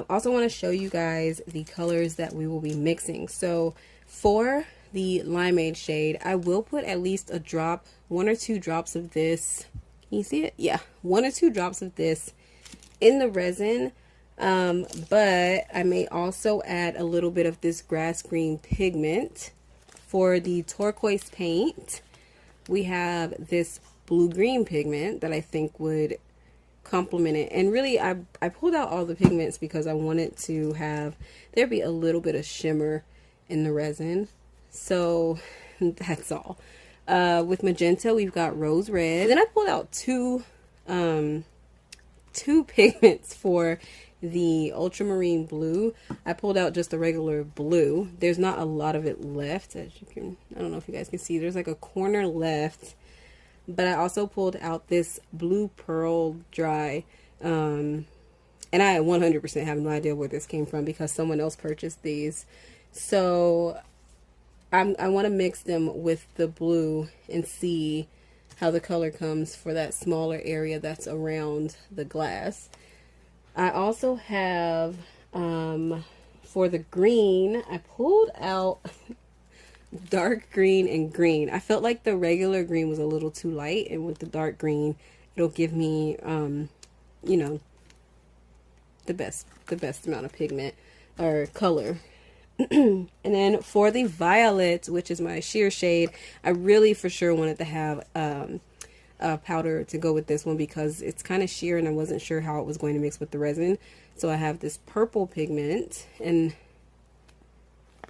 Also want to show you guys the colors that we will be mixing. So for the limeade shade, I will put at least a drop, 1 or 2 drops of this. Can you see it? Yeah, 1 or 2 drops of this in the resin. But I may also add a little bit of this grass green pigment. For the turquoise paint, we have this blue green pigment that I think would complement it. And really I pulled out all the pigments because I wanted to have there be a little bit of shimmer in the resin. So that's all. With magenta, we've got rose red. Then I pulled out two pigments for the ultramarine blue. I pulled out just the regular blue. There's not a lot of it left, as you can, I don't know if you guys can see, there's like a corner left. But I also pulled out this blue pearl dry, and I 100% have no idea where this came from because someone else purchased these. So I want to mix them with the blue and see how the color comes for that smaller area that's around the glass. I also have, for the green, I pulled out dark green and green. I felt like the regular green was a little too light, and with the dark green, it'll give me, you know, the best amount of pigment or color. And then for the violet, which is my sheer shade, I really for sure wanted to have a powder to go with this one because it's kind of sheer and I wasn't sure how it was going to mix with the resin. So I have this purple pigment, and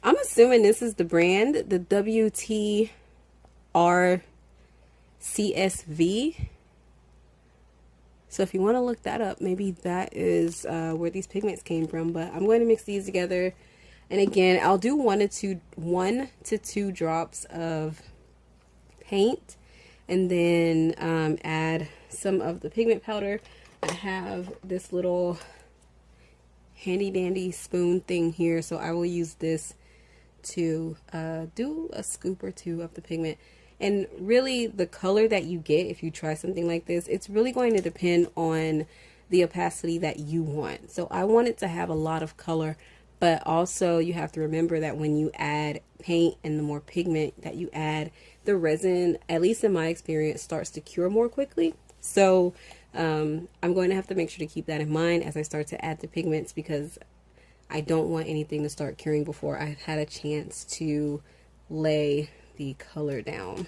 I'm assuming this is the brand, the WTR-CSV. So if you want to look that up, maybe that is where these pigments came from. But I'm going to mix these together. And again, I'll do 1 to 2 drops of paint, and then add some of the pigment powder. I have this little handy dandy spoon thing here, so I will use this to do a scoop or two of the pigment. And really, the color that you get if you try something like this, it's really going to depend on the opacity that you want. So I want it to have a lot of color, but also you have to remember that when you add paint and the more pigment that you add, the resin, at least in my experience, starts to cure more quickly. So I'm going to have to make sure to keep that in mind as I start to add the pigments, because I don't want anything to start curing before I've had a chance to lay the color down.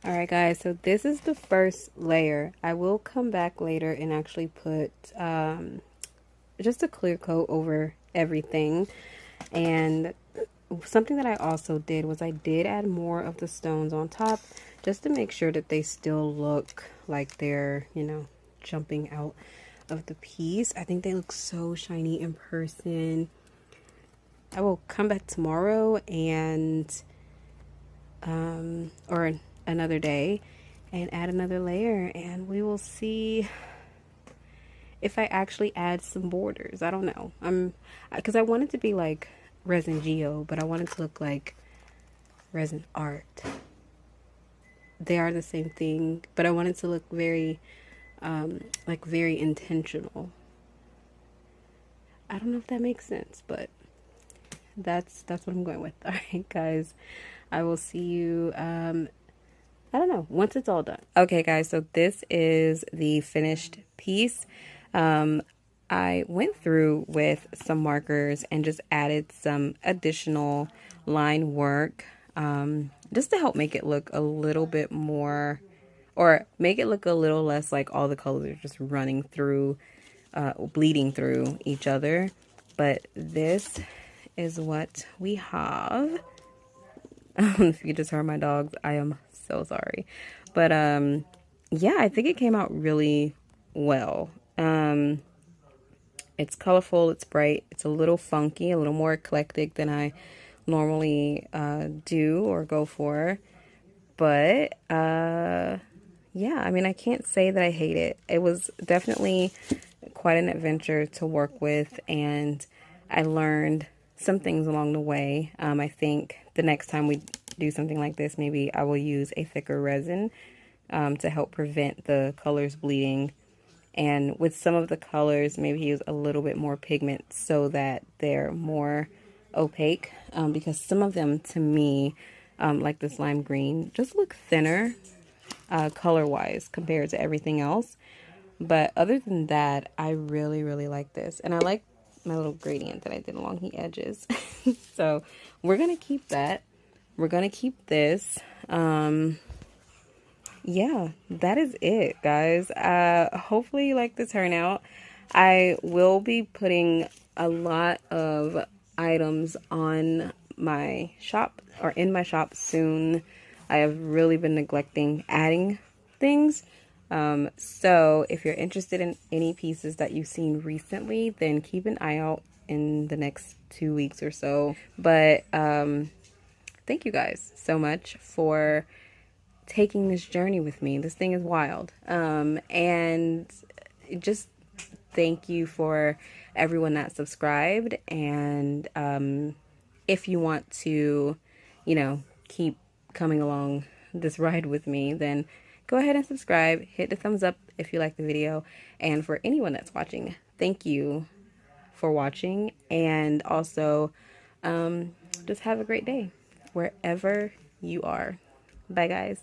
Alright guys, so this is the first layer. I will come back later and actually put just a clear coat over everything. And something that I also did was I did add more of the stones on top, just to make sure that they still look like they're, you know, jumping out of the piece. I think they look so shiny in person. I will come back tomorrow and or another day and add another layer, and we will see if I actually add some borders. I don't know. Because I want it to be like Resin Geode, but I want it to look like Resin Art. They are the same thing, but I want it to look very like very intentional. I don't know if that makes sense, but that's what I'm going with. All right guys, I will see you I don't know, once it's all done. Okay guys, so this is the finished piece. I went through with some markers and just added some additional line work, just to help make it look a little bit more, or make it look a little less like all the colors are just running through, bleeding through each other. But this is what we have. If you just heard my dogs, I am so sorry. But yeah, I think it came out really well. It's colorful, it's bright, it's a little funky, a little more eclectic than I normally do or go for. But yeah, I mean, I can't say that I hate it. It was definitely quite an adventure to work with, and I learned some things along the way. I think the next time we do something like this, maybe I will use a thicker resin to help prevent the colors bleeding. And with some of the colors, maybe use a little bit more pigment so that they're more opaque. Because some of them, to me, like this lime green, just look thinner color-wise compared to everything else. But other than that, I really, really like this. And I like my little gradient that I did along the edges. So we're going to keep that. We're going to keep this. Yeah, that is it, guys. Hopefully you like the turnout. I will be putting a lot of items on my shop, or in my shop soon. I have really been neglecting adding things. So if you're interested in any pieces that you've seen recently, then keep an eye out in the next 2 weeks or so. But thank you guys so much for taking this journey with me. This thing is wild. And just thank you for everyone that subscribed. And if you want to, you know, keep coming along this ride with me, then go ahead and subscribe. Hit the thumbs up if you like the video. And for anyone that's watching, thank you for watching. And also, just have a great day wherever you are. Bye, guys.